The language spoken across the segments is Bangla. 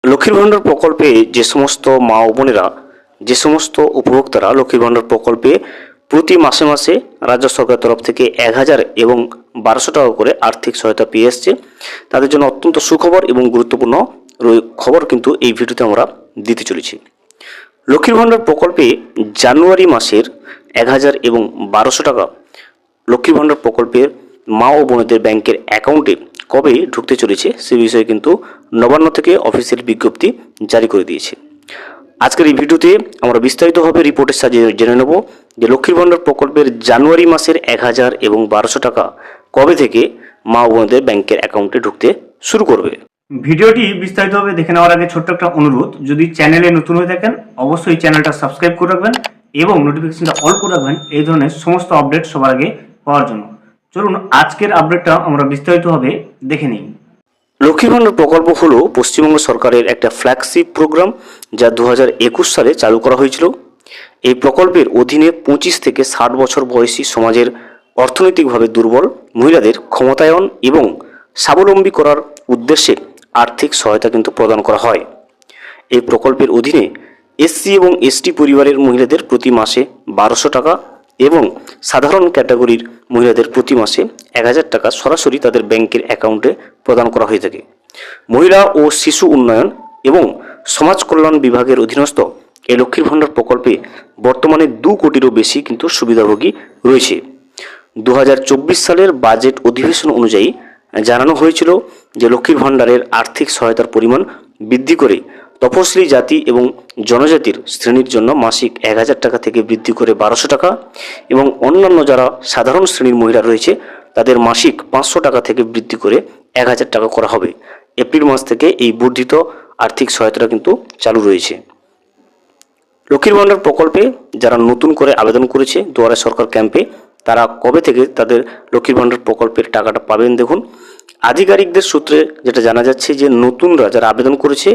লক্ষ্মীর ভাণ্ডার প্রকল্পে যে সমস্ত মা ও বোনেরা, যে সমস্ত উপভোক্তারা লক্ষ্মীর ভাণ্ডার প্রকল্পে প্রতি মাসে মাসে রাজ্য সরকারের তরফ থেকে 1000 এবং 1200 টাকা করে আর্থিক সহায়তা পেয়ে আসছে, তাদের জন্য অত্যন্ত সুখবর এবং গুরুত্বপূর্ণ খবর কিন্তু এই ভিডিওতে আমরা দিতে চলেছি। লক্ষ্মীর ভাণ্ডার প্রকল্পে জানুয়ারি মাসের 1000 এবং 1200 টাকা লক্ষ্মীর ভাণ্ডার প্রকল্পের মা ও বোনেদের ব্যাংকের অ্যাকাউন্টে কবে ঢুকতে চলেছে সে বিষয়ে কিন্তু নবান্ন থেকে অফিসিয়াল বিজ্ঞপ্তি জারি করে দিয়েছে। আজকের এই ভিডিওতে আমরা বিস্তারিতভাবে রিপোর্টের সাহায্যে জেনে নেব যে লক্ষ্মীর ভাণ্ডার প্রকল্পের জানুয়ারি মাসের 1000 এবং 1200 টাকা কবে থেকে মা ও বোনেদের ব্যাংকের অ্যাকাউন্টে ঢুকতে শুরু করবে। ভিডিওটি বিস্তারিতভাবে দেখে নেওয়ার আগে ছোট্ট একটা অনুরোধ, যদি চ্যানেলে নতুন হয়ে থাকেন অবশ্যই চ্যানেলটা সাবস্ক্রাইব করে রাখবেন এবং নোটিফিকেশনটা অল করে রাখবেন এই ধরনের সমস্ত আপডেট সবার আগে পাওয়ার জন্য। চলুন আজকের আপডেটটা আমরা বিস্তারিতভাবে দেখে নিই। লক্ষ্মীর ভাণ্ডার প্রকল্প হলো পশ্চিমবঙ্গ সরকারের একটা ফ্ল্যাগশিপ প্রোগ্রাম, যা 2021 সালে চালু করা হয়েছিল। এই প্রকল্পের অধীনে 25 থেকে 60 বছর বয়সী সমাজের অর্থনৈতিকভাবে দুর্বল মহিলাদের ক্ষমতায়ন এবং স্বাবলম্বী করার উদ্দেশ্যে আর্থিক সহায়তা কিন্তু প্রদান করা হয়। এই প্রকল্পের অধীনে এসসি এবং এসটি পরিবারের মহিলাদের প্রতি মাসে 1200 টাকা এবং সাধারণ ক্যাটাগরির মহিলাদের প্রতি মাসে 1000 টাকা সরাসরি তাদের ব্যাংকের অ্যাকাউন্টে প্রদান করা হয়ে থাকে। মহিলা ও শিশু উন্নয়ন এবং সমাজ কল্যাণ বিভাগের অধীনস্থ এই লক্ষ্মীর ভাণ্ডার প্রকল্পে বর্তমানে 2 কোটিরও বেশি কিন্তু সুবিধাভোগী রয়েছে। 2024 সালের বাজেট অধিবেশন অনুযায়ী জানানো হয়েছিল যে লক্ষ্মীর ভাণ্ডারের আর্থিক সহায়তার পরিমাণ বৃদ্ধি করে তপশিলি জাতি এবং জনজাতির শ্রেণীর জন্য মাসিক 1000 টাকা থেকে বৃদ্ধি করে 1200 টাকা এবং অন্যান্য যারা সাধারণ শ্রেণীর মহিলা রয়েছে তাদের মাসিক 500 টাকা থেকে বৃদ্ধি করে 1000 টাকা করা হবে। এপ্রিল মাস থেকে এই বর্ধিত আর্থিক সহায়তাটা কিন্তু চালু রয়েছে। লক্ষ্মীর ভাণ্ডার প্রকল্পে যারা নতুন করে আবেদন করেছে দুয়ারে সরকার ক্যাম্পে, তারা কবে থেকে তাদের লক্ষ্মীর ভাণ্ডার প্রকল্পের টাকাটা পাবেন দেখুন। আধিকারিকদের সূত্রে যেটা জানা যাচ্ছে যে নতুনরা যারা আবেদন করেছে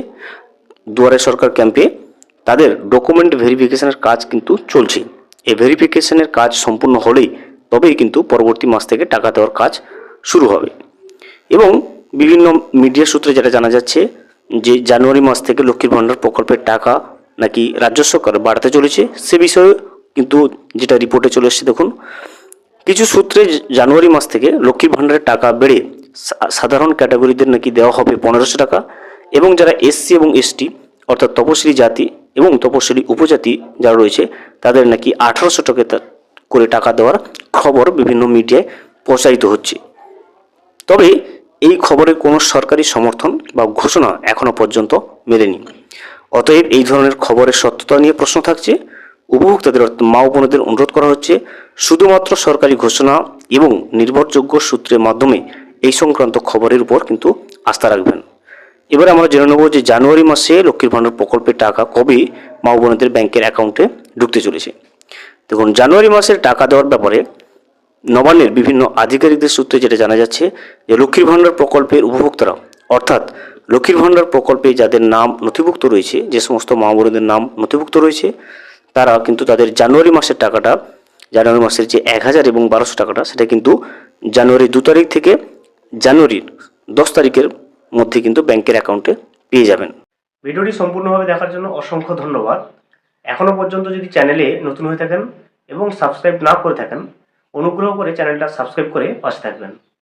দুয়ারে সরকার ক্যাম্পে, তাদের ডকুমেন্ট ভেরিফিকেশনের কাজ কিন্তু চলছে। এই ভেরিফিকেশনের কাজ সম্পূর্ণ হলেই তবেই কিন্তু পরবর্তী মাস থেকে টাকা দেওয়ার কাজ শুরু হবে। এবং বিভিন্ন মিডিয়া সূত্রে যেটা জানা যাচ্ছে যে জানুয়ারি মাস থেকে লক্ষ্মীর ভাণ্ডার প্রকল্পের টাকা নাকি রাজ্য সরকার বাড়াতে চলেছে, সে বিষয়ে কিন্তু যেটা রিপোর্টে চলে এসেছে দেখুন। কিছু সূত্রে জানুয়ারি মাস থেকে লক্ষ্মীর ভাণ্ডারের টাকা বেড়ে সাধারণ ক্যাটাগরিদের নাকি দেওয়া হবে 1500 টাকা এবং যারা এসসি এবং এসটি অর্থাৎ তপশিলি জাতি এবং তপশিলি উপজাতি যারা রয়েছে তাদের নাকি 1800 টাকা করে টাকা দেওয়ার খবর বিভিন্ন মিডিয়ায় প্রচারিত হচ্ছে। তবে এই খবরের কোনো সরকারি সমর্থন বা ঘোষণা এখনো পর্যন্ত মেলেনি। অতএব এই ধরনের খবরের সত্যতা নিয়ে প্রশ্ন থাকছে। উপভোক্তাদের মা ও বোনেদের অনুরোধ করা হচ্ছে শুধুমাত্র সরকারি ঘোষণা এবং নির্ভরযোগ্য সূত্রের মাধ্যমে এই সংক্রান্ত খবরের উপর কিন্তু আস্থা রাখবেন। এবার আমরা জেনে নেব যে জানুয়ারি মাসে লক্ষ্মীর ভাণ্ডার প্রকল্পের টাকা কবে মা ও বোনেদের ব্যাংকের অ্যাকাউন্টে ঢুকতে চলেছে। দেখুন, জানুয়ারি মাসের টাকা দেওয়ার ব্যাপারে নবান্নের বিভিন্ন আধিকারিকদের সূত্রে যেটা জানা যাচ্ছে যে লক্ষ্মীর ভাণ্ডার প্রকল্পের উপভোক্তারা অর্থাৎ লক্ষ্মীর ভাণ্ডার প্রকল্পে যাদের নাম নথিভুক্ত রয়েছে, যে সমস্ত মা বোনেদের নাম নথিভুক্ত রয়েছে, তারা কিন্তু তাদের জানুয়ারি মাসের টাকাটা, জানুয়ারি মাসের যে 1000 এবং 1200 টাকাটা, সেটা কিন্তু জানুয়ারি 2 তারিখ থেকে জানুয়ারির 10 তারিখের মধ্যে কিন্তু ব্যাংকের অ্যাকাউন্টে পেয়ে যাবেন। ভিডিওটি সম্পূর্ণভাবে দেখার জন্য অসংখ্য ধন্যবাদ। এখনও পর্যন্ত যদি চ্যানেলে নতুন হয়ে থাকেন এবং সাবস্ক্রাইব না করে থাকেন, অনুগ্রহ করে চ্যানেলটা সাবস্ক্রাইব করে পাশে থাকবেন।